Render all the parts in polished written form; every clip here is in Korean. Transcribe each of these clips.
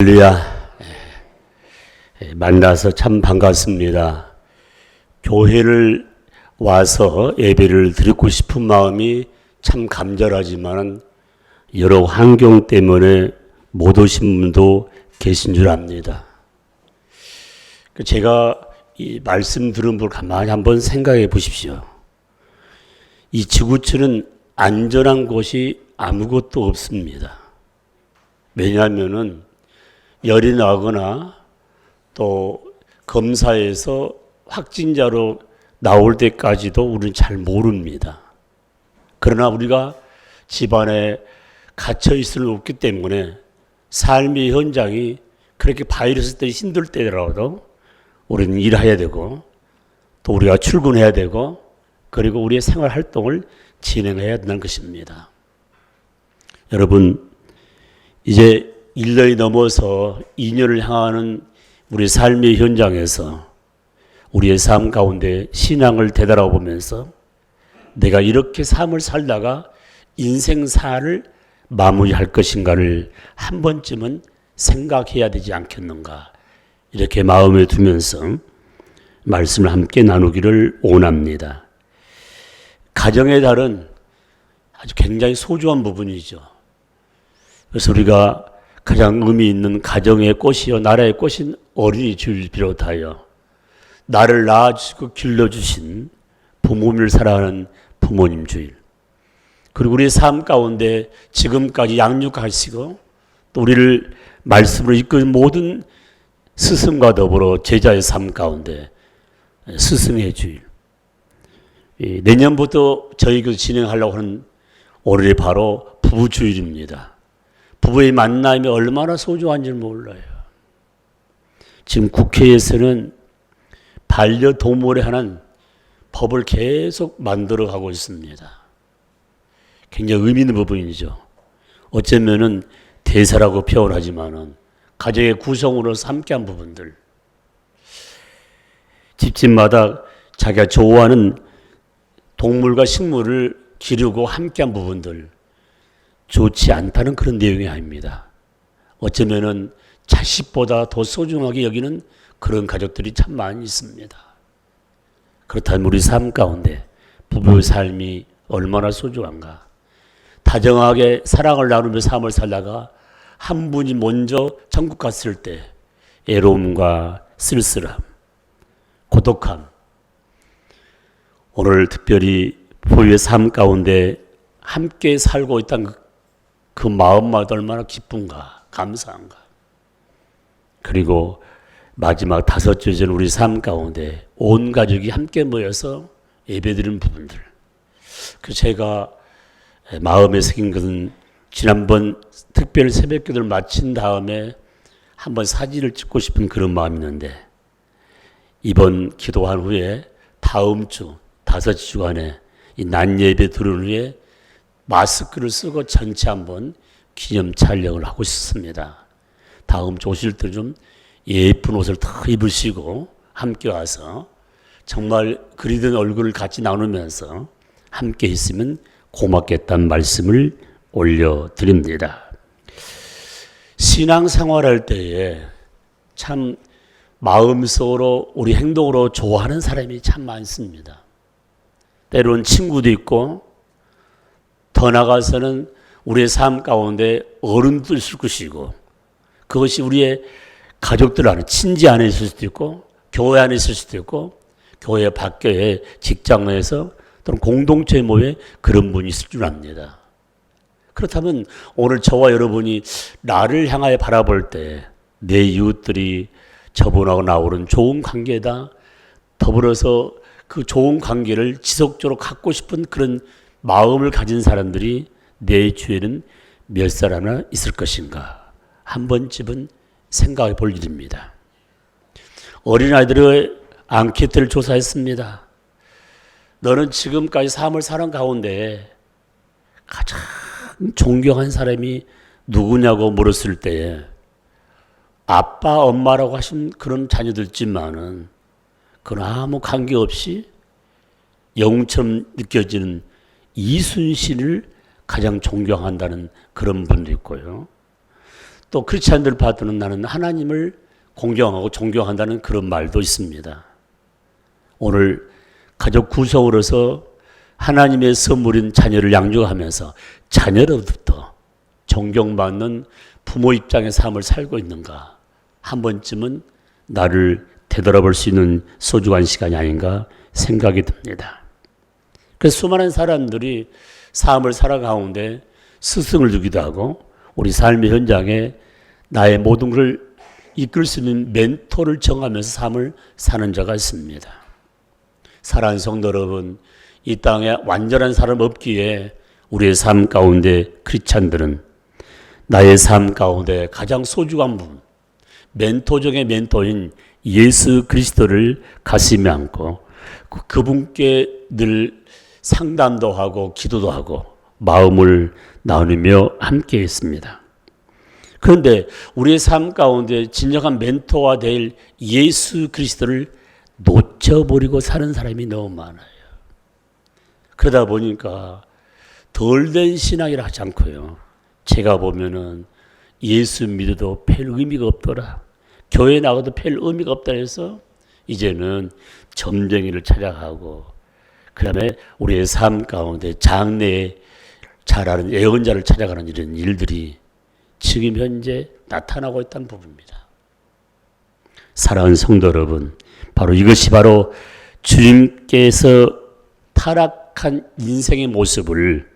할렐루야. 만나서 참 반갑습니다. 교회를 와서 예배를 드리고 싶은 마음이 참 간절하지만 여러 환경 때문에 못 오신 분도 계신 줄 압니다. 제가 이 말씀 들은 분 가만히 한번 생각해 보십시오. 이 지구촌은 안전한 곳이 아무것도 없습니다. 왜냐하면은 열이 나거나 또 검사에서 확진자로 나올 때까지도 우리는 잘 모릅니다. 그러나 우리가 집안에 갇혀 있을 수 없기 때문에 삶의 현장이 그렇게 바이러스 때문에 힘들 때라도 우리는 일해야 되고 또 우리가 출근해야 되고 그리고 우리의 생활 활동을 진행해야 된다는 것입니다. 여러분, 이제 1년이 넘어서 2년을 향하는 우리 삶의 현장에서 우리의 삶 가운데 신앙을 되돌아보면서 내가 이렇게 삶을 살다가 인생사를 마무리할 것인가를 한 번쯤은 생각해야 되지 않겠는가, 이렇게 마음에 두면서 말씀을 함께 나누기를 원합니다. 가정의 달은 아주 굉장히 소중한 부분이죠. 그래서 우리가 가장 의미 있는 가정의 꽃이요 나라의 꽃인 어린이 주일 비롯하여 나를 낳아주시고 길러주신 부모님을 사랑하는 부모님 주일, 그리고 우리의 삶 가운데 지금까지 양육하시고 또 우리를 말씀으로 이끄는 모든 스승과 더불어 제자의 삶 가운데 스승의 주일, 내년부터 저희가 진행하려고 하는 올해 바로 부부주일입니다. 부부의 만남이 얼마나 소중한지 몰라요. 지금 국회에서는 반려동물에 관한 법을 계속 만들어가고 있습니다. 굉장히 의미 있는 부분이죠. 어쩌면은 대사라고 표현하지만은 가정의 구성으로서 함께한 부분들, 집집마다 자기가 좋아하는 동물과 식물을 기르고 함께한 부분들, 좋지 않다는 그런 내용이 아닙니다. 어쩌면은 자식보다 더 소중하게 여기는 그런 가족들이 참 많이 있습니다. 그렇다면 우리 삶 가운데 부부의 삶이 얼마나 소중한가. 다정하게 사랑을 나누며 삶을 살다가 한 분이 먼저 천국 갔을 때 애로움과 쓸쓸함, 고독함, 오늘 특별히 부부의 삶 가운데 함께 살고 있다는 그 마음마다 얼마나 기쁜가, 감사한가. 그리고 마지막 5주 전 우리 삶 가운데 온 가족이 함께 모여서 예배드리는 부분들. 그 제가 마음에 새긴 것은 지난번 특별 새벽기도를 마친 다음에 한번 사진을 찍고 싶은 그런 마음이 있는데, 이번 기도한 후에 다음 주 5주간에 이 낮 예배 들은 후에 마스크를 쓰고 전체 한번 기념 촬영을 하고 싶습니다. 다음 주 오실 때 좀 예쁜 옷을 다 입으시고 함께 와서 정말 그리던 얼굴을 같이 나누면서 함께 있으면 고맙겠다는 말씀을 올려드립니다. 신앙생활할 때에 참 마음속으로 우리 행동으로 좋아하는 사람이 참 많습니다. 때로는 친구도 있고 더 나아가서는 우리의 삶 가운데 어른도 있을 것이고, 그것이 우리의 가족들 안에, 친지 안에 있을 수도 있고 교회 안에 있을 수도 있고 교회 밖에 직장에서 또는 공동체 모에 그런 분이 있을 줄 압니다. 그렇다면 오늘 저와 여러분이 나를 향하여 바라볼 때 내 이웃들이 저분하고 나오는 좋은 관계다, 더불어서 그 좋은 관계를 지속적으로 갖고 싶은 그런 마음을 가진 사람들이 내 주위에는 몇 사람이나 있을 것인가, 한 번쯤은 생각해 볼 일입니다. 어린아이들의 앙케이트를 조사했습니다. 너는 지금까지 삶을 사는 가운데 가장 존경한 사람이 누구냐고 물었을 때에 아빠, 엄마라고 하신 그런 자녀들 있지만은 그건 아무 관계없이 영웅처럼 느껴지는 이순신을 가장 존경한다는 그런 분도 있고요. 또 크리스찬들 봐도는 나는 하나님을 공경하고 존경한다는 그런 말도 있습니다. 오늘 가족 구성으로서 하나님의 선물인 자녀를 양육하면서 자녀로부터 존경받는 부모 입장의 삶을 살고 있는가, 한 번쯤은 나를 되돌아볼 수 있는 소중한 시간이 아닌가 생각이 듭니다. 그래서 수많은 사람들이 삶을 살아가는데 스승을 두기도 하고 우리 삶의 현장에 나의 모든 것을 이끌 수 있는 멘토를 정하면서 삶을 사는 자가 있습니다. 사랑하는 성도 여러분, 이 땅에 완전한 사람 없기에 우리의 삶 가운데 크리스찬들은 나의 삶 가운데 가장 소중한 분, 멘토 중의 멘토인 예수 그리스도를 가슴에 안고 그분께 늘 상담도 하고 기도도 하고 마음을 나누며 함께 했습니다. 그런데 우리의 삶 가운데 진정한 멘토가 될 예수 그리스도를 놓쳐버리고 사는 사람이 너무 많아요. 그러다 보니까 덜 된 신앙이라 하지 않고요. 제가 보면은 예수 믿어도 별 의미가 없더라. 교회 나가도 별 의미가 없다 해서 이제는 점쟁이를 찾아가고 그 다음에 우리의 삶 가운데 장래에 잘하는 예언자를 찾아가는 이런 일들이 지금 현재 나타나고 있다는 부분입니다. 사랑하는 성도 여러분, 바로 이것이 바로 주님께서 타락한 인생의 모습을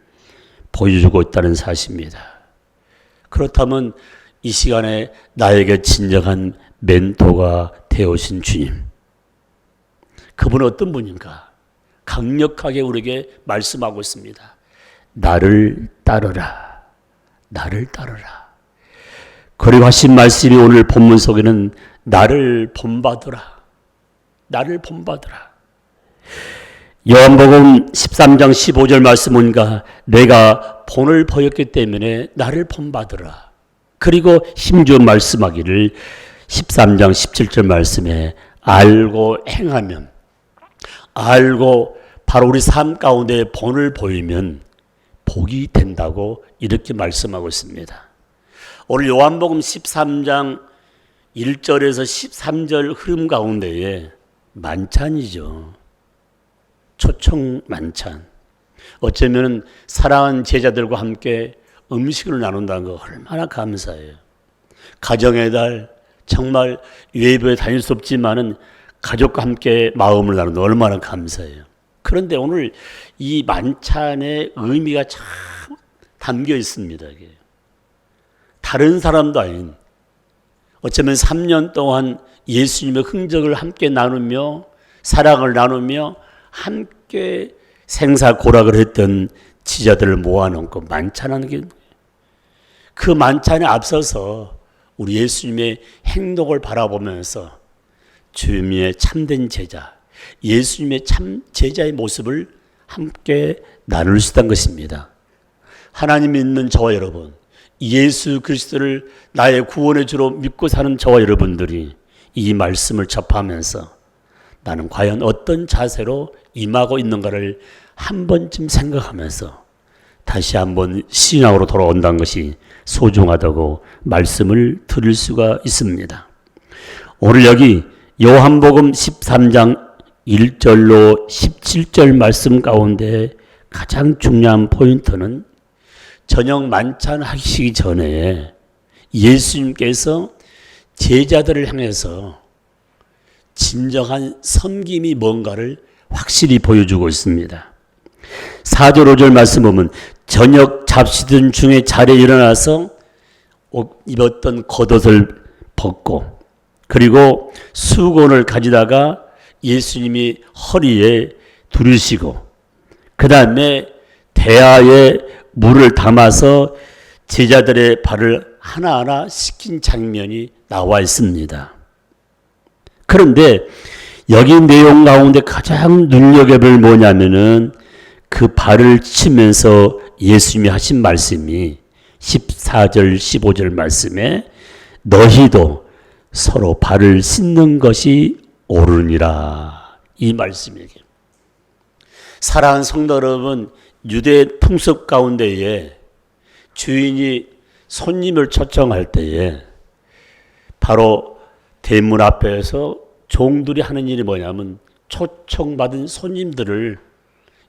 보여주고 있다는 사실입니다. 그렇다면 이 시간에 나에게 진정한 멘토가 되어오신 주님, 그분은 어떤 분인가? 강력하게 우리에게 말씀하고 있습니다. 나를 따르라. 나를 따르라. 그리고 하신 말씀이 오늘 본문 속에는 나를 본받으라. 나를 본받으라. 요한복음 13장 15절 말씀은가 내가 본을 보였기 때문에 나를 본받으라. 그리고 심지어 말씀하기를 13장 17절 말씀에 알고 행하면, 알고 바로 우리 삶 가운데 본을 보이면 복이 된다고 이렇게 말씀하고 있습니다. 오늘 요한복음 13장 1절에서 13절 흐름 가운데에 만찬이죠. 초청 만찬. 어쩌면 사랑하는 제자들과 함께 음식을 나눈다는 거 얼마나 감사해요. 가정의 달, 정말 외부에 다닐 수 없지만은 가족과 함께 마음을 나누는 거 얼마나 감사해요. 그런데 오늘 이 만찬의 의미가 참 담겨 있습니다. 이게. 다른 사람도 아닌, 어쩌면 3년 동안 예수님의 흔적을 함께 나누며 사랑을 나누며 함께 생사고락을 했던 지자들을 모아놓고 만찬하는 게, 그 만찬에 앞서서 우리 예수님의 행동을 바라보면서 주님의 참된 제자, 예수님의 참 제자의 모습을 함께 나눌 수 있다는 것입니다. 하나님 믿는 저와 여러분, 예수 그리스도를 나의 구원의 주로 믿고 사는 저와 여러분들이 이 말씀을 접하면서 나는 과연 어떤 자세로 임하고 있는가를 한 번쯤 생각하면서 다시 한번 신앙으로 돌아온다는 것이 소중하다고 말씀을 드릴 수가 있습니다. 오늘 여기 요한복음 13장 1절로 17절 말씀 가운데 가장 중요한 포인트는 저녁 만찬 하시기 전에 예수님께서 제자들을 향해서 진정한 섬김이 뭔가를 확실히 보여주고 있습니다. 4절 5절 말씀 보면 저녁 잡수던 중에 자리에 일어나서 입었던 겉옷을 벗고 그리고 수건을 가지다가 예수님이 허리에 두르시고 그 다음에 대야에 물을 담아서 제자들의 발을 하나하나 씻긴 장면이 나와 있습니다. 그런데 여기 내용 가운데 가장 눈여겨볼 뭐냐면은 그 발을 치면서 예수님이 하신 말씀이 14절 15절 말씀에 너희도 서로 발을 씻는 것이 옳으니라, 이 말씀이에요. 사랑하는 성도 여러분, 유대 풍습 가운데에 주인이 손님을 초청할 때에 바로 대문 앞에서 종들이 하는 일이 뭐냐면 초청받은 손님들을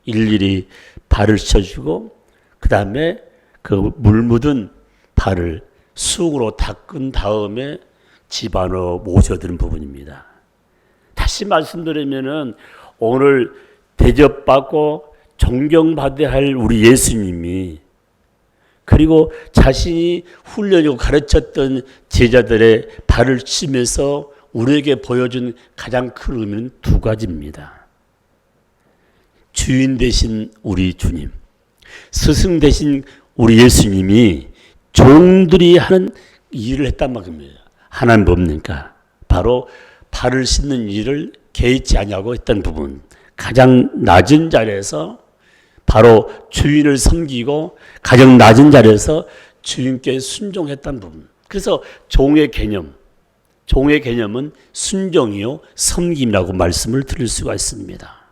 일일이 발을 씻어주고 그 다음에 그 물 묻은 발을 수으로 닦은 다음에 집 안으로 모셔드는 부분입니다. 다시 말씀드리면은 오늘 대접받고 존경받아야 할 우리 예수님이 그리고 자신이 훈련이고 가르쳤던 제자들의 발을 치면서 우리에게 보여준 가장 큰 의미는 두 가지입니다. 주인 되신 우리 주님, 스승 되신 우리 예수님이 종들이 하는 일을 했단 말입니다. 하나는 뭡니까? 바로 발을 씻는 일을 개의치 아니하고 했던 부분. 가장 낮은 자리에서 바로 주인을 섬기고 가장 낮은 자리에서 주인께 순종했던 부분. 그래서 종의 개념은 순종이요 섬김이라고 말씀을 드릴 수가 있습니다.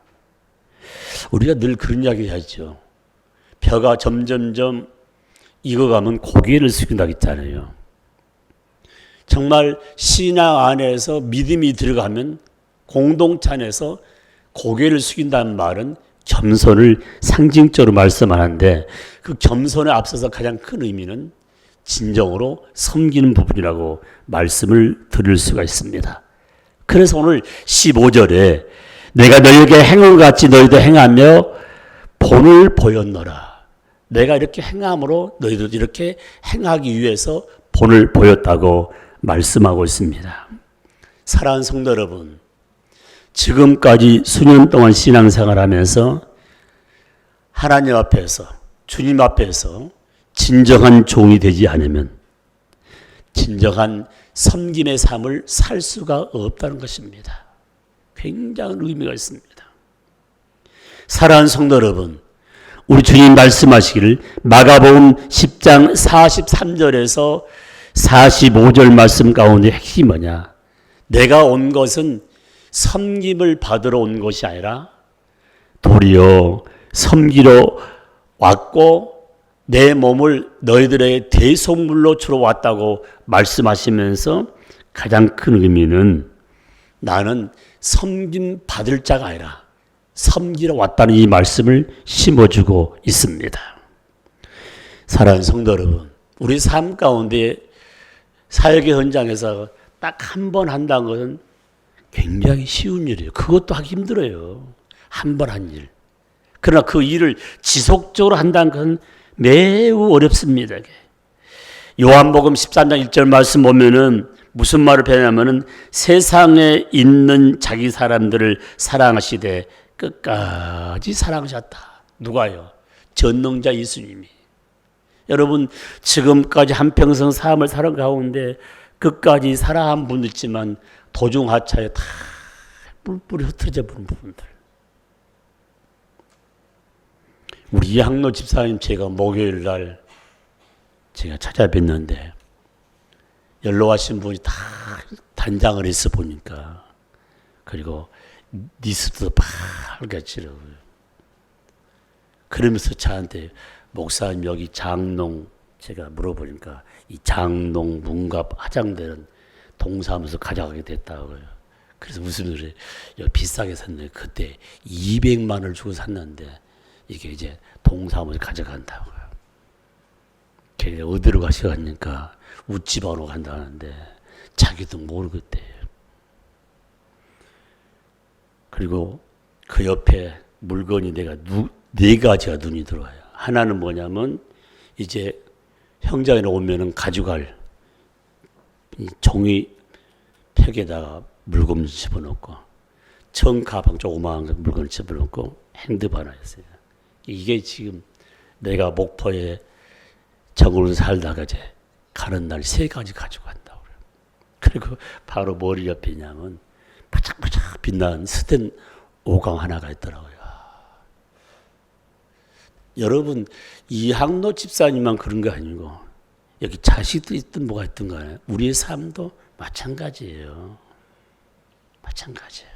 우리가 늘 그런 이야기 하죠. 벼가 점점점 익어가면 고개를 숙인다고 했잖아요. 정말 신앙 안에서 믿음이 들어가면 공동체 안에서 고개를 숙인다는 말은 겸손을 상징적으로 말씀하는데 그 겸손에 앞서서 가장 큰 의미는 진정으로 섬기는 부분이라고 말씀을 드릴 수가 있습니다. 그래서 오늘 15절에 내가 너희에게 행한 것 같이 너희도 행하며 본을 보였노라. 내가 이렇게 행함으로 너희도 이렇게 행하기 위해서 본을 보였다고 말씀하고 있습니다. 사랑하는 성도 여러분, 지금까지 수년 동안 신앙생활하면서 하나님 앞에서 주님 앞에서 진정한 종이 되지 않으면 진정한 섬김의 삶을 살 수가 없다는 것입니다. 굉장한 의미가 있습니다. 사랑하는 성도 여러분, 우리 주님 말씀하시기를 마가복음 10장 43절에서 45절 말씀 가운데 핵심이 뭐냐? 내가 온 것은 섬김을 받으러 온 것이 아니라 도리어 섬기러 왔고 내 몸을 너희들의 대속물로 주러 왔다고 말씀하시면서 가장 큰 의미는 나는 섬김 받을 자가 아니라 섬기러 왔다는 이 말씀을 심어주고 있습니다. 사랑하는 성도 여러분, 우리 삶 가운데 사역의 현장에서 딱 한 번 한다는 것은 굉장히 쉬운 일이에요. 그것도 하기 힘들어요. 한 번 한 일. 그러나 그 일을 지속적으로 한다는 것은 매우 어렵습니다. 요한복음 13장 1절 말씀 보면은 무슨 말을 배냐면은 세상에 있는 자기 사람들을 사랑하시되 끝까지 사랑하셨다. 누가요? 전능자 예수님이. 여러분 지금까지 한평생 삶을 살아온 가운데 끝까지 사랑한 분도 있지만 도중 하차에 다 뿔뿔이 흩어져 버린 부분들. 우리 이학로 집사님 제가 목요일 날 제가 찾아뵀는데 연로하신 분이 다 단장을 해서 보니까 그리고 니스도 빨갛지라고요. 그러면서 저한테 목사님 여기 장롱 제가 물어보니까 이 장롱 문갑 화장대는 동사무소 가져가게 됐다고요. 그래서 무슨 소리 비싸게 샀는데 그때 200만 원을 주고 샀는데 이게 이제 동사무소 가져간다고요. 걔가 어디로 가셔가니까 우찌바로 간다는데 자기도 모르겠대요. 그리고 그 옆에 물건이 네 가지가 눈이 들어와요. 하나는 뭐냐면 이제 형장에 오면은 가져갈 이 종이 팩에다가 물건 집어넣고 청 가방 조그마한 물건을 집어넣고 핸드폰 하였어요. 이게 지금 내가 목포에 정으로 살다가 이제 가는 날 3가지 가져간다고 그래요. 그리고 바로 머리 옆에 있냐면 바짝바짝 빛나는 스텐 5강 하나가 있더라고요. 여러분 이학로 집사님만 그런 거 아니고 여기 자식도 있든 뭐가 있든 간에 우리의 삶도 마찬가지예요. 마찬가지예요.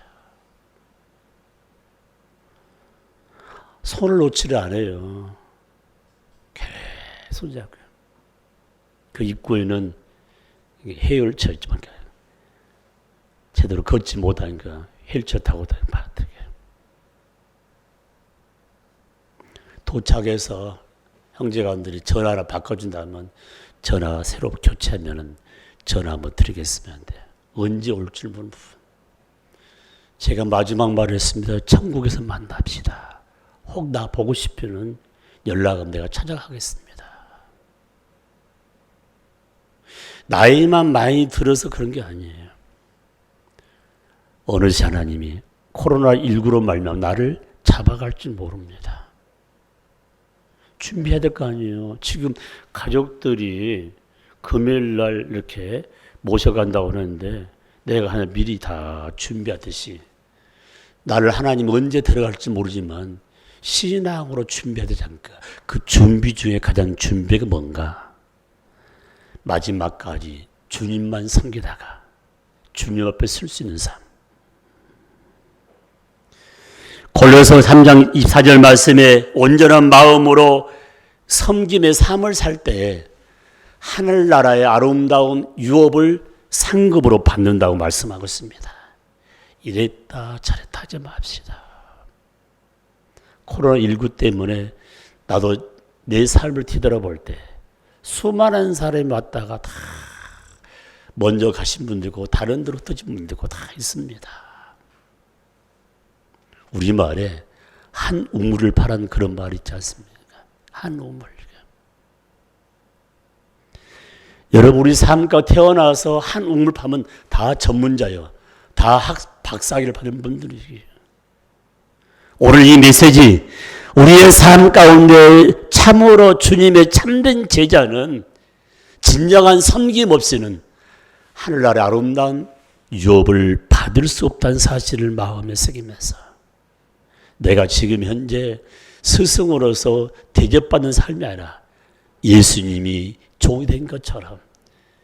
손을 놓지를 않아요. 계속 잡고요. 그 입구에는 해열차 있지만 제대로 걷지 못하니까 휠체어 타고 다니는 바닥에 도착해서 형제간들이 전화 하나 바꿔준다면 전화 새로 교체하면은 전화 한번 드리겠으면 돼. 언제 올 줄 모르는 부분. 제가 마지막 말을 했습니다. 천국에서 만납시다. 혹 나 보고 싶으면 연락하면 내가 찾아가겠습니다. 나이만 많이 들어서 그런 게 아니에요. 어느새 하나님이 코로나19로 말미암아 나를 잡아갈 줄 모릅니다. 준비해야 될 거 아니에요. 지금 가족들이 금요일 날 이렇게 모셔간다고 하는데 내가 하나 미리 다 준비하듯이 나를 하나님 언제 들어갈지 모르지만 신앙으로 준비해야 되지 않을까. 그 준비 중에 가장 준비가 뭔가? 마지막까지 주님만 섬기다가 주님 앞에 설 수 있는 삶. 골로새 3장 24절 말씀에 온전한 마음으로 섬김의 삶을 살 때 하늘나라의 아름다운 유업을 상급으로 받는다고 말씀하고 있습니다. 이랬다 저랬다 하지 맙시다. 코로나19 때문에 나도 내 삶을 뒤돌아볼 때 수많은 사람이 왔다가 다 먼저 가신 분들고 다른 데로 떠진 분들고 다 있습니다. 우리말에 한 우물을 파란 그런 말 있지 않습니까? 한 우물. 여러분 우리 삶 가운데 태어나서 한 우물 파면 다 전문자요. 다 박사학위를 받은 분들이에요. 오늘 이 메시지 우리의 삶 가운데 참으로 주님의 참된 제자는 진정한 섬김 없이는 하늘나라의 아름다운 유업을 받을 수 없다는 사실을 마음에 새기면서 내가 지금 현재 스승으로서 대접받는 삶이 아니라 예수님이 종이 된 것처럼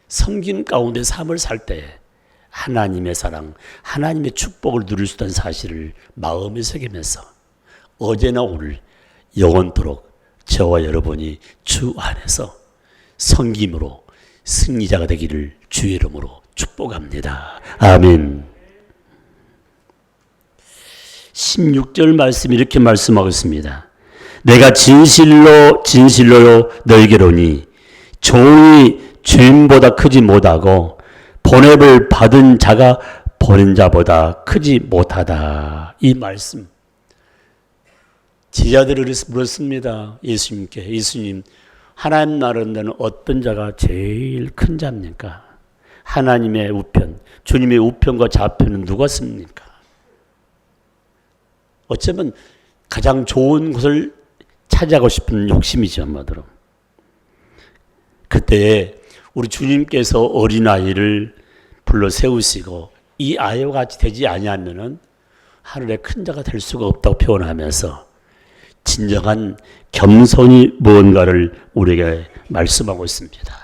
섬김 가운데 삶을 살 때 하나님의 사랑, 하나님의 축복을 누릴 수 있다는 사실을 마음에 새기면서 어제나 오늘 영원토록 저와 여러분이 주 안에서 섬김으로 승리자가 되기를 주의 이름으로 축복합니다. 아멘. 16절 말씀 이렇게 말씀하고 있습니다. 내가 진실로 너희에게로니 종이 주인보다 크지 못하고 보냄을 받은 자가 보낸 자보다 크지 못하다. 이 말씀 제자들을 물었습니다. 예수님께. 예수님, 하나님 나라는 어떤 자가 제일 큰 자입니까? 하나님의 우편, 주님의 우편과 좌편은 누가 씁니까? 어쩌면 가장 좋은 곳을 차지하고 싶은 욕심이죠, 한마디로. 그때 우리 주님께서 어린아이를 불러 세우시고 이 아이와 같이 되지 아니하면은 하늘의 큰 자가 될 수가 없다고 표현하면서 진정한 겸손이 무언가를 우리에게 말씀하고 있습니다.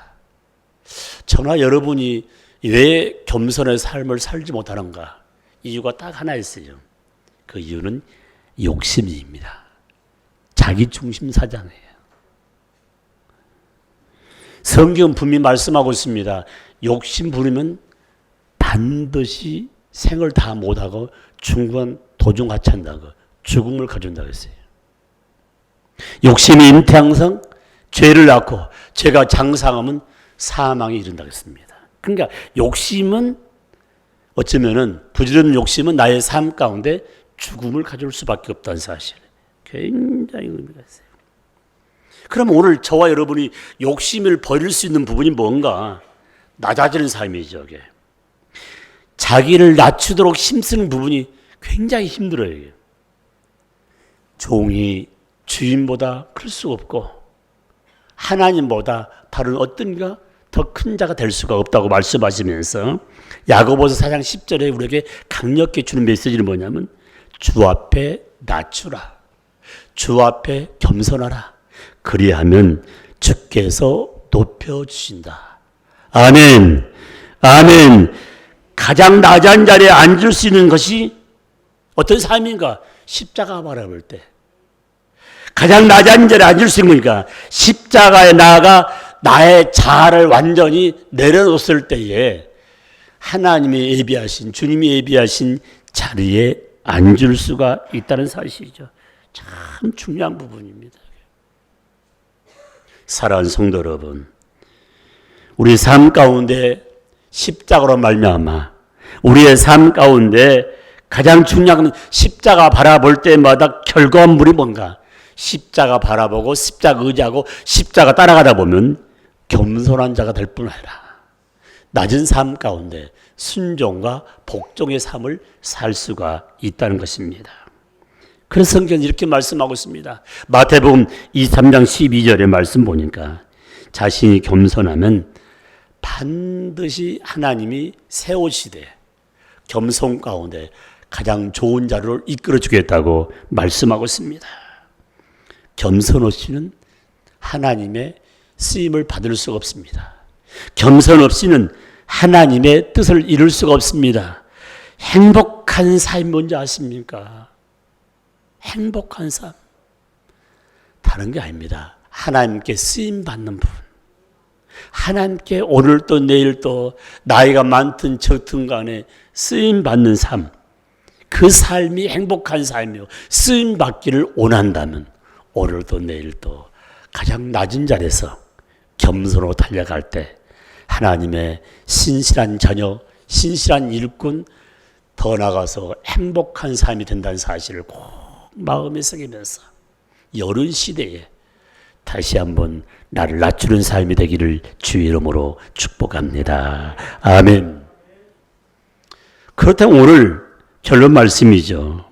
저나 여러분이 왜 겸손의 삶을 살지 못하는가? 이유가 딱 하나 있어요. 그 이유는 욕심입니다. 자기중심 사장이에요. 성경은 분명히 말씀하고 있습니다. 욕심 부리면 반드시 생을 다 못하고 중간 도중하차한다고 죽음을 가져온다고 했어요. 욕심이 잉태항상 죄를 낳고 죄가 장상하면 사망에 이른다고 했습니다. 그러니까 욕심은 어쩌면은 부지런한 욕심은 나의 삶 가운데 죽음을 가져올 수밖에 없다는 사실. 굉장히 의미가 있어요. 그럼 오늘 저와 여러분이 욕심을 버릴 수 있는 부분이 뭔가? 낮아지는 삶이죠. 이게. 자기를 낮추도록 힘쓰는 부분이 굉장히 힘들어요. 이게. 종이 주인보다 클 수 없고 하나님보다 다른 어떤가 더 큰 자가 될 수가 없다고 말씀하시면서 야고보서 4장 10절에 우리에게 강력히 주는 메시지는 뭐냐면 주 앞에 낮추라. 주 앞에 겸손하라. 그리하면 주께서 높여주신다. 아멘. 아멘. 가장 낮은 자리에 앉을 수 있는 것이 어떤 삶인가? 십자가 바라볼 때. 가장 낮은 자리에 앉을 수 있는 거니까 십자가에 나아가 나의 자아를 완전히 내려놓았을 때에 하나님이 예비하신, 주님이 예비하신 자리에 앉을 수가 있다는 사실이죠. 참 중요한 부분입니다. 사랑하는 성도 여러분, 우리 삶 가운데 십자가로 말미암아 우리의 삶 가운데 가장 중요한 건 십자가 바라볼 때마다 결과물이 뭔가? 십자가 바라보고 십자가 의지하고 십자가 따라가다 보면 겸손한 자가 될 뿐 아니라 낮은 삶 가운데 순종과 복종의 삶을 살 수가 있다는 것입니다. 그래서 성경은 이렇게 말씀하고 있습니다. 마태복음 23장 12절의 말씀 보니까 자신이 겸손하면 반드시 하나님이 세우시되 겸손 가운데 가장 좋은 자를 이끌어 주겠다고 말씀하고 있습니다. 겸손 없이는 하나님의 쓰임을 받을 수가 없습니다. 겸손 없이는 하나님의 뜻을 이룰 수가 없습니다. 행복한 삶이 뭔지 아십니까? 행복한 삶. 다른 게 아닙니다. 하나님께 쓰임 받는 부분. 하나님께 오늘도 내일도 나이가 많든 적든 간에 쓰임 받는 삶. 그 삶이 행복한 삶이요. 쓰임 받기를 원한다면 오늘도 내일도 가장 낮은 자리에서 겸손으로 달려갈 때 하나님의 신실한 자녀, 신실한 일꾼, 더 나아가서 행복한 삶이 된다는 사실을 꼭 마음에 새기면서 여른 시대에 다시 한번 나를 낮추는 삶이 되기를 주의 이름으로 축복합니다. 아멘. 그렇다면 오늘 결론 말씀이죠.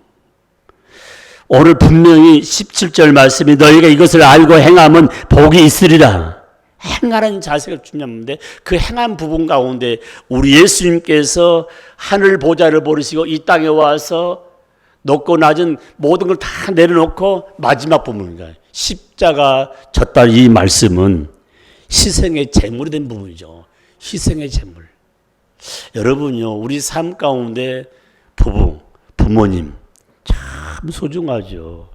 오늘 분명히 17절 말씀이 너희가 이것을 알고 행하면 복이 있으리라. 행하는 자세가 중요한데 그 행한 부분 가운데 우리 예수님께서 하늘 보좌를 버리시고 이 땅에 와서 높고 낮은 모든 걸 다 내려놓고 마지막 부분입니다. 십자가 졌다 이 말씀은 희생의 제물이 된 부분이죠. 희생의 제물. 여러분요, 우리 삶 가운데 부부, 부모님 참 소중하죠.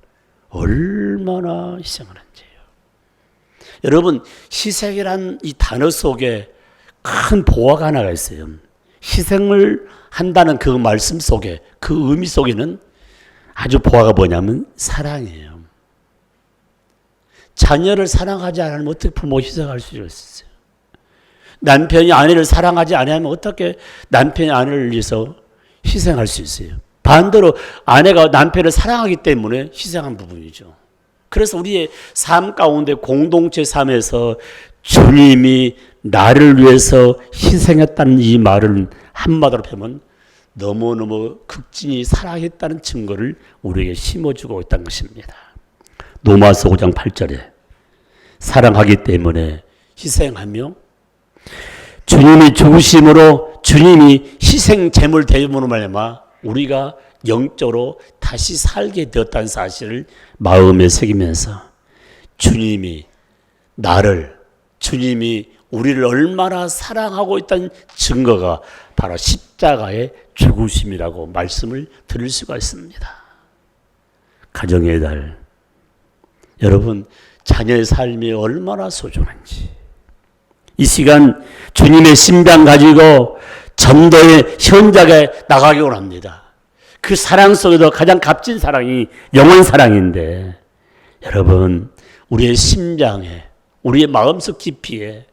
얼마나 희생하는지요. 여러분, 희생이란 이 단어 속에 큰 보화가 하나가 있어요. 희생을 한다는 그 말씀 속에, 그 의미 속에는 아주 보화가 뭐냐면 사랑이에요. 자녀를 사랑하지 않으면 어떻게 부모 희생할 수 있어요? 남편이 아내를 사랑하지 않으면 어떻게 남편이 아내를 위해서 희생할 수 있어요? 반대로 아내가 남편을 사랑하기 때문에 희생한 부분이죠. 그래서 우리의 삶 가운데 공동체 삶에서 주님이 나를 위해서 희생했다는 이 말을 한마디로 펴면 너무너무 극진히 사랑했다는 증거를 우리에게 심어주고 있다는 것입니다. 로마서 5장 8절에 사랑하기 때문에 희생하며 주님이 죽으심으로 주님이 희생 제물 되므로 말미암아 우리가 영적으로 다시 살게 되었다는 사실을 마음에 새기면서 주님이 우리를 얼마나 사랑하고 있다는 증거가 바로 십자가의 죽으심이라고 말씀을 드릴 수가 있습니다. 가정의 달, 여러분 자녀의 삶이 얼마나 소중한지 이 시간 주님의 심장 가지고 전도의 현장에 나가기 원합니다. 그 사랑 속에도 가장 값진 사랑이 영원 사랑인데 여러분 우리의 심장에 우리의 마음속 깊이에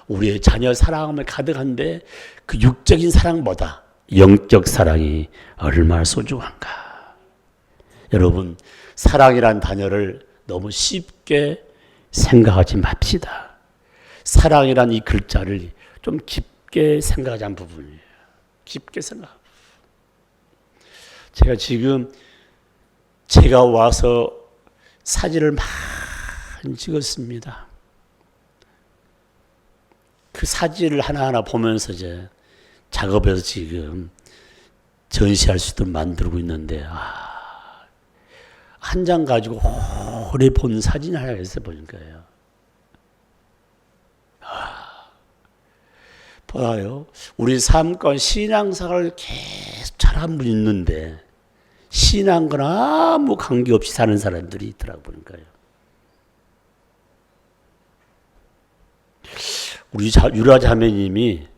우리의 자녀 사랑함을 가득한데 그 육적인 사랑보다 영적 사랑이 얼마나 소중한가. 여러분 사랑이란 단어를 너무 쉽게 생각하지 맙시다. 사랑이란 이 글자를 좀 깊게 생각하자는 부분이에요. 깊게 생각. 제가 와서 사진을 많이 찍었습니다. 그 사진을 하나하나 보면서 이제 작업해서 지금 전시할 수 있도록 만들고 있는데, 한 장 가지고 오래 본 사진 하나 있어 보니까요. 봐요. 우리 삶과 신앙생활을 계속 잘한 분이 있는데, 신앙과 아무 관계없이 사는 사람들이 있더라고 보니까요. 우리 유라 자매님이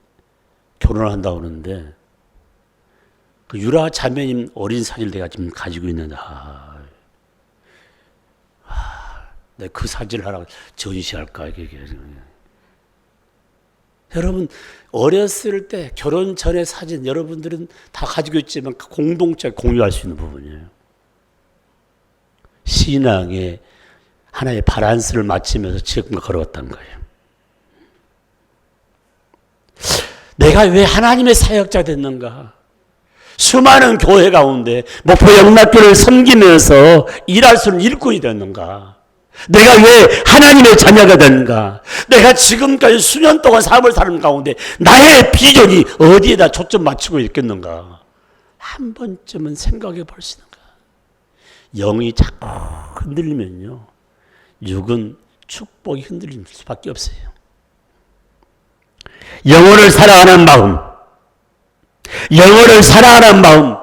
결혼한다고 하는데 그 유라 자매님 어린 사진을 내가 지금 가지고 있는데 내가 그 사진을 하나 전시할까 이게. 여러분 어렸을 때 결혼 전의 사진 여러분들은 다 가지고 있지만 공동체 공유할 수 있는 부분이에요. 신앙의 하나의 바란스를 맞추면서 지금 걸어왔다는 거예요. 내가 왜 하나님의 사역자 됐는가? 수많은 교회 가운데 목포 영락교를 섬기면서 일할 수 있는 일꾼이 됐는가? 내가 왜 하나님의 자녀가 됐는가? 내가 지금까지 수년 동안 삶을 사는 가운데 나의 비전이 어디에다 초점 맞추고 있겠는가? 한 번쯤은 생각해 볼 수 있는가? 영이 자꾸 흔들리면요, 육은 축복이 흔들릴 수밖에 없어요. 영혼을 사랑하는 마음, 영혼을 사랑하는 마음,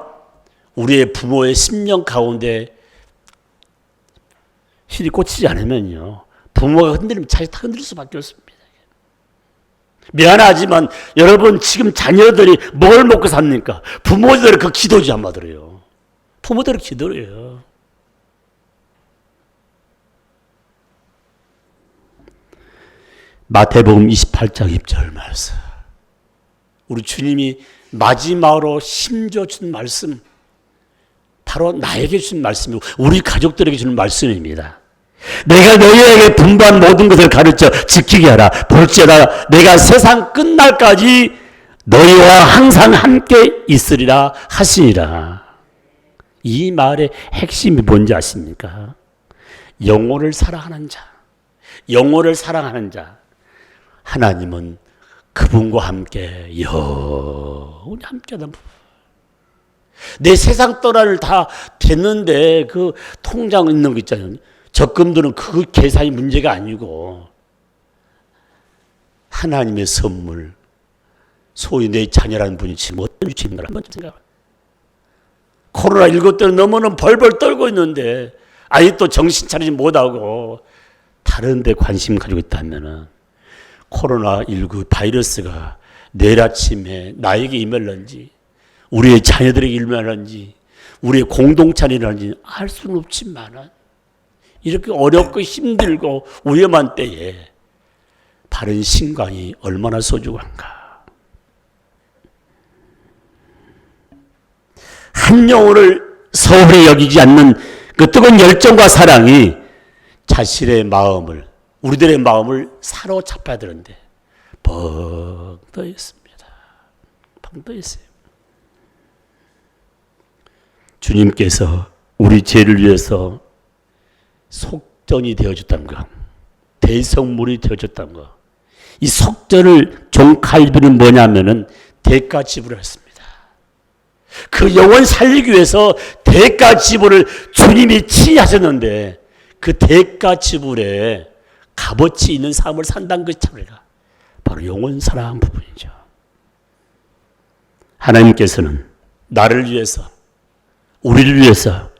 우리의 부모의 심령 가운데 실이 꽂히지 않으면요, 부모가 흔들리면 자기 다 흔들릴 수밖에 없습니다. 미안하지만 여러분 지금 자녀들이 뭘 먹고 삽니까? 부모들의 그 기도지 안 받으래요. 부모들의 기도래요. 마태복음 28장 1절 말씀. 우리 주님이 마지막으로 심져 준 말씀, 바로 나에게 준 말씀이고 우리 가족들에게 주는 말씀입니다. 내가 너희에게 분부한 모든 것을 가르쳐 지키게 하라. 볼지어다 내가 세상 끝날까지 너희와 항상 함께 있으리라 하시니라. 이 말의 핵심이 뭔지 아십니까? 영혼을 사랑하는 자, 영혼을 사랑하는 자, 하나님은 그분과 함께 영원히 함께하는 부분. 내 세상 떠나를 다 됐는데 그 통장 있는 거 있잖아요. 적금들은 그 계산이 문제가 아니고 하나님의 선물, 소위 내 자녀라는 분이 지금 어떤 위치인가 한번 생각해요. 코로나19 때는 너무는 벌벌 떨고 있는데 아직도 정신 차리지 못하고 다른 데 관심 가지고 있다면 코로나19 바이러스가 내일 아침에 나에게 임할런지 우리의 자녀들에게 임할런지 우리의 공동체에 일어날지 알 수는 없지만 이렇게 어렵고 힘들고 위험한 때에 바른 신광이 얼마나 소중한가. 한 영혼을 소홀히 여기지 않는 그 뜨거운 열정과 사랑이 자신의 마음을, 우리들의 마음을 사로잡아야 되는데 벙 떠 있습니다. 벙 떠 있어요. 주님께서 우리 죄를 위해서 속전이 되어줬다는 것, 대성물이 되어줬다는 것. 이 속전을 종칼비는 뭐냐면은 대가 지불을 했습니다. 그 영혼 살리기 위해서 대가 지불을 주님이 친히 하셨는데 그 대가 지불에 값어치 있는 삶을 산다는 것이 참으리라. 바로 영혼 사랑 부분이죠. 하나님께서는 나를 위해서, 우리를 위해서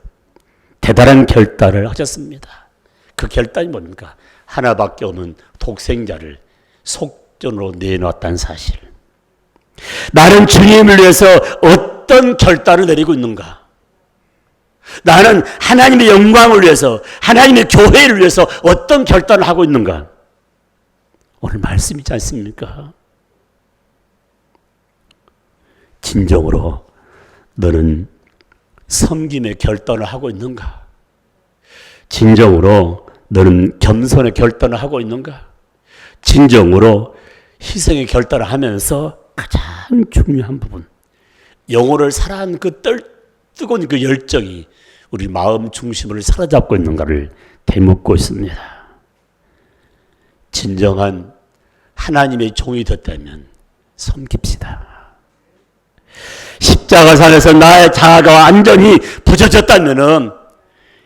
대단한 결단을 하셨습니다. 그 결단이 뭡니까? 하나밖에 없는 독생자를 속전으로 내놓았다는 사실. 나는 주님을 위해서 어떤 결단을 내리고 있는가? 나는 하나님의 영광을 위해서, 하나님의 교회를 위해서 어떤 결단을 하고 있는가? 오늘 말씀이지 않습니까? 진정으로 너는 섬김의 결단을 하고 있는가? 진정으로 너는 겸손의 결단을 하고 있는가? 진정으로 희생의 결단을 하면서 가장 중요한 부분, 영혼을 사랑하는 그 뜨거운 그 열정이 우리 마음 중심을 사로잡고 있는가를 되묻고 있습니다. 진정한 하나님의 종이 됐다면 섬깁시다. 십자가상에서 나의 자아가 완전히 부서졌다면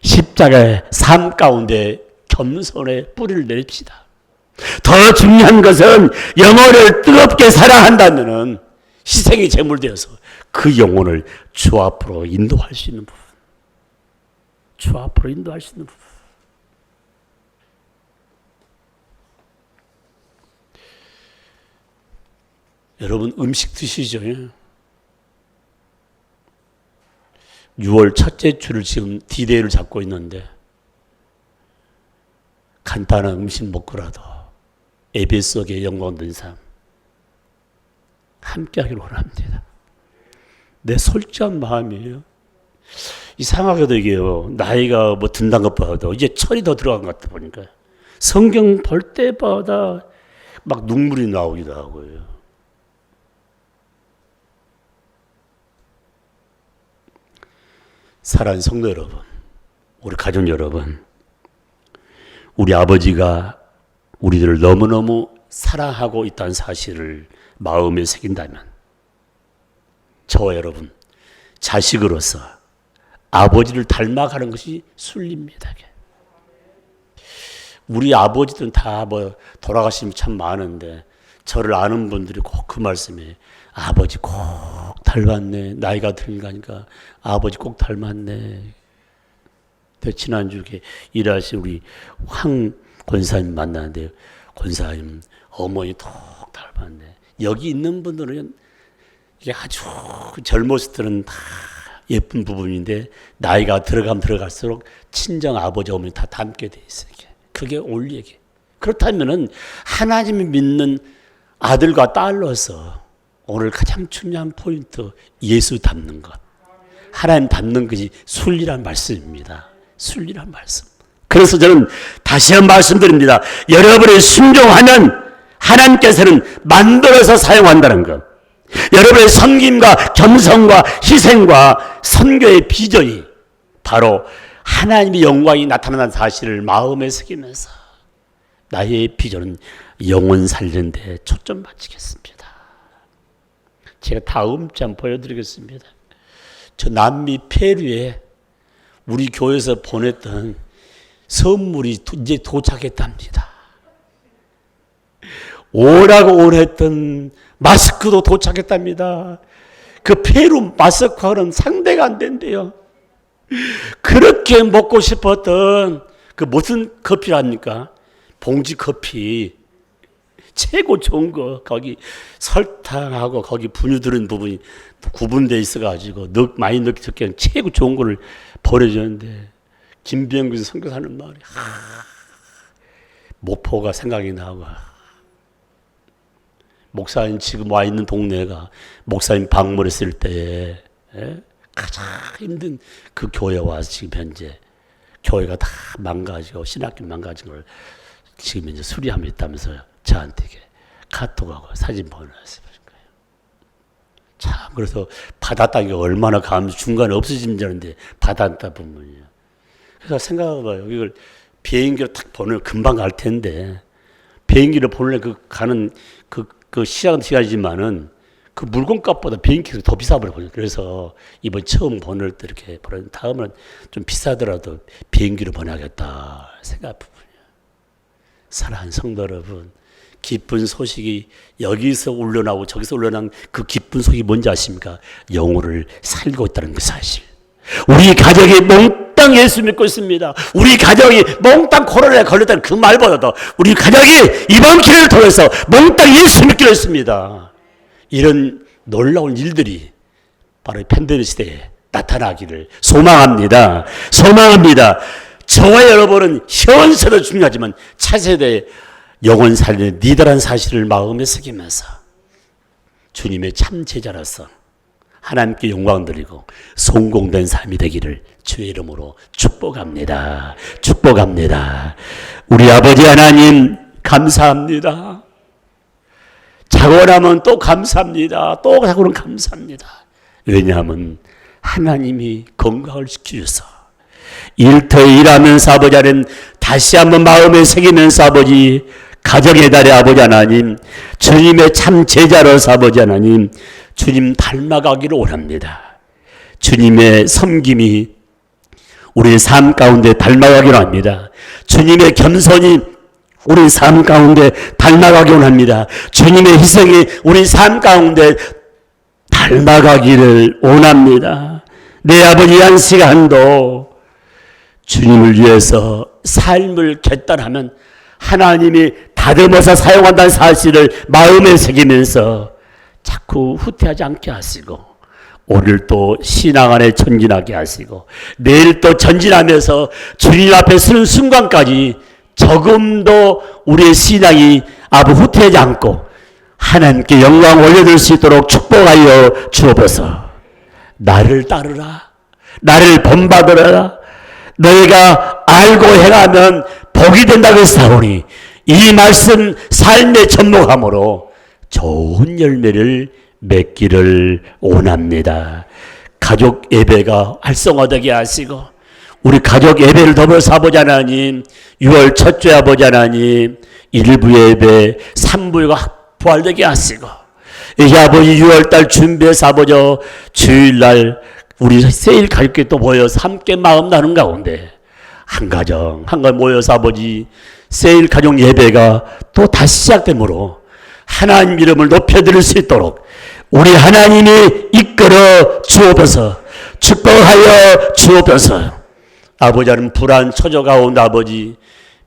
십자가의 삶 가운데 겸손의 뿌리를 내립시다. 더 중요한 것은 영혼을 뜨겁게 사랑한다면 희생이 제물되어서 그 영혼을 주 앞으로 인도할 수 있는 부분, 주 앞으로 인도할 수 있는 부분. 여러분 음식 드시죠? 6월 첫째 주를 지금 D-Day를 잡고 있는데 간단한 음식 먹고라도 예배 속에 영광 된 삶 함께 하기를 원합니다. 내 솔직한 마음이에요. 이상하게도 이게요, 나이가 뭐 든다는 것보다도 이제 철이 더 들어간 것 같다 보니까 성경 볼 때마다 막 눈물이 나오기도 하고요. 사랑하는 성도 여러분, 우리 가족 여러분, 우리 아버지가 우리들을 너무너무 사랑하고 있다는 사실을 마음에 새긴다면 저와 여러분 자식으로서 아버지를 닮아가는 것이 순리입니다. 우리 아버지들은 다 뭐 돌아가시면 참 많은데 저를 아는 분들이 꼭 그 말씀에 아버지 꼭 닮았네. 나이가 들으니까 아버지 꼭 닮았네. 지난주에 일하신 우리 황 권사님 만나는데요. 권사님 어머니 꼭 닮았네. 여기 있는 분들은 이게 아주 젊었을 때는 다 예쁜 부분인데 나이가 들어가면 들어갈수록 친정 아버지 어머니 다 닮게 돼 있어요. 그게 올리게. 그렇다면은 하나님이 믿는 아들과 딸로서 오늘 가장 중요한 포인트 예수 닮는 것. 하나님 닮는 것이 순리란 말씀입니다. 순리란 말씀. 그래서 저는 다시 한번 말씀드립니다. 여러분이 순종하면 하나님께서는 만들어서 사용한다는 것. 여러분의 섬김과 겸손과 희생과 선교의 비전이 바로 하나님의 영광이 나타나는 사실을 마음에 새기면서 나의 비전은 영혼 살리는 데 초점 맞추겠습니다. 제가 다음 장 보여드리겠습니다. 저 남미 페루에 우리 교회에서 보냈던 선물이 이제 도착했답니다. 오라고 원했던 마스크도 도착했답니다. 그 페루 마스크는 상대가 안 된대요. 그렇게 먹고 싶었던 그 무슨 커피랍니까? 봉지 커피. 최고 좋은 거. 거기 설탕하고 거기 분유 들은 부분이 구분되어 있어가지고 많이 넣기 적게 최고 좋은 거를 보내줬는데 김병규 선교사는 말이 목포가 생각이 나고 목사님 지금 와 있는 동네가 목사님 방문했을 때에 가장 힘든 그 교회 와서 지금 현재 교회가 다 망가지고 신학교 망가진 걸 지금 이제 수리하고 있다면서요. 저한테 카톡하고 사진 보내왔어요. 참 그래서 받았다는 게 얼마나 중간에 없어지는 줄 알았는데 받았다 보면요. 그래서 생각해봐요. 이걸 비행기로 탁 보내면 금방 갈 텐데 비행기로 보내려 가는 그 시간이지만은 그 물건값보다 비행기가 더 비싸버려요. 그래서 이번 처음 보낼 때 이렇게 보내는 다음은 좀 비싸더라도 비행기로 보내야겠다 생각 부분이에요. 사랑하는 성도 여러분, 기쁜 소식이 여기서 울려나오고 저기서 울려난 그 기쁜 소식이 뭔지 아십니까? 영혼을 살리고 있다는 그 사실. 우리 가족이 몽땅 예수 믿고 있습니다. 우리 가족이 몽땅 코로나에 걸렸다는 그 말보다도 우리 가족이 이번 기회를 통해서 몽땅 예수 믿기로 했습니다. 이런 놀라운 일들이 바로 팬데믹 시대에 나타나기를 소망합니다. 소망합니다. 저와 여러분은 현세도 중요하지만 차세대의 영혼 살리는 리더란 사실을 마음에 새기면서 주님의 참 제자로서 하나님께 영광 드리고 성공된 삶이 되기를 주의 이름으로 축복합니다. 축복합니다. 우리 아버지 하나님 감사합니다. 자고 나면 또 감사합니다. 또 자고 나면 감사합니다. 왜냐하면 하나님이 건강을 지켜주셔서 일터에 일하면서 아버지 하나님 다시 한번 마음에 새기면서 아버지 가정의 달의 아버지 하나님 주님의 참 제자로서 아버지 하나님 주님 닮아가기를 원합니다. 주님의 섬김이 우리의 삶 가운데 닮아가기를 합니다. 주님의 겸손이 우리 삶 가운데 닮아가기를 원합니다. 주님의 희생이 우리 삶 가운데 닮아가기를 원합니다. 내 아버지 한 시간도 주님을 위해서 삶을 결단하면 하나님이 다듬어서 사용한다는 사실을 마음에 새기면서 자꾸 후퇴하지 않게 하시고 오늘 또 신앙 안에 전진하게 하시고 내일 또 전진하면서 주님 앞에 서는 순간까지 조금도 우리의 신앙이 후퇴하지 않고 하나님께 영광 올려드릴 수 있도록 축복하여 주옵소서. 나를 따르라. 나를 본받으라. 너희가 알고 행하면 복이 된다고 했사오니 이 말씀 삶에 접목함으로 좋은 열매를 맺기를 원합니다. 가족 예배가 활성화되게 하시고 우리 가족 예배를 더불어서 아버지 하나님 6월 첫째 아버지 하나님 1부 예배 3부가 부활되게 하시고 이제 아버지 6월달 준비해서 아버지 주일날 우리 세일 가족끼리 또 모여서 함께 마음 나눈 가운데 한 가정 모여서 아버지 세일 가족 예배가 또 다시 시작되므로 하나님 이름을 높여드릴 수 있도록 우리 하나님이 이끌어 주옵소서. 축복하여 주옵소서. 아버지 하나님 불안 처져 가운데 아버지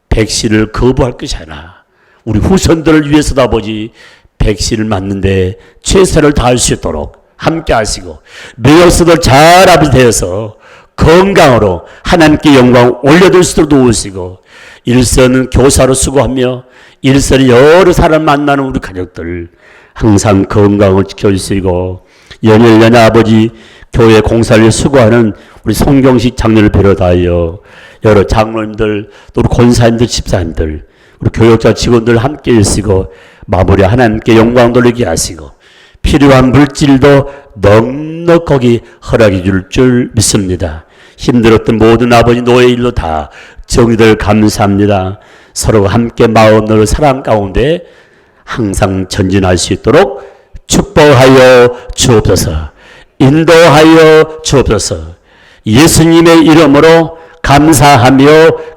백신을 거부할 것이 아니라 우리 후손들을 위해서도 아버지 백신을 맞는데 최선을 다할 수 있도록 함께 하시고 뇌역수들 잘 아버지 되어서 건강으로 하나님께 영광 올려둘 수 있도록 도우시고 일선은 교사로 수고하며 일선에 여러 사람 만나는 우리 가족들 항상 건강을 지켜주시고 연일연애 아버지 교회 공사를 수고하는 우리 송경식 장로를 비롯하여 여러 장로님들 또 우리 권사님들 집사님들 우리 교역자 직원들 함께 일시고 마무리 하나님께 영광 돌리게 하시고 필요한 물질도 넉넉하게 허락해 줄 믿습니다. 힘들었던 모든 아버지 노예 일로 다 정의들 감사합니다. 서로 함께 마음으로 사랑 가운데 항상 전진할 수 있도록 축복하여 주옵소서. 인도하여 주옵소서. 예수님의 이름으로 감사하며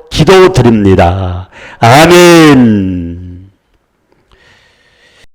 기도드립니다. 아멘.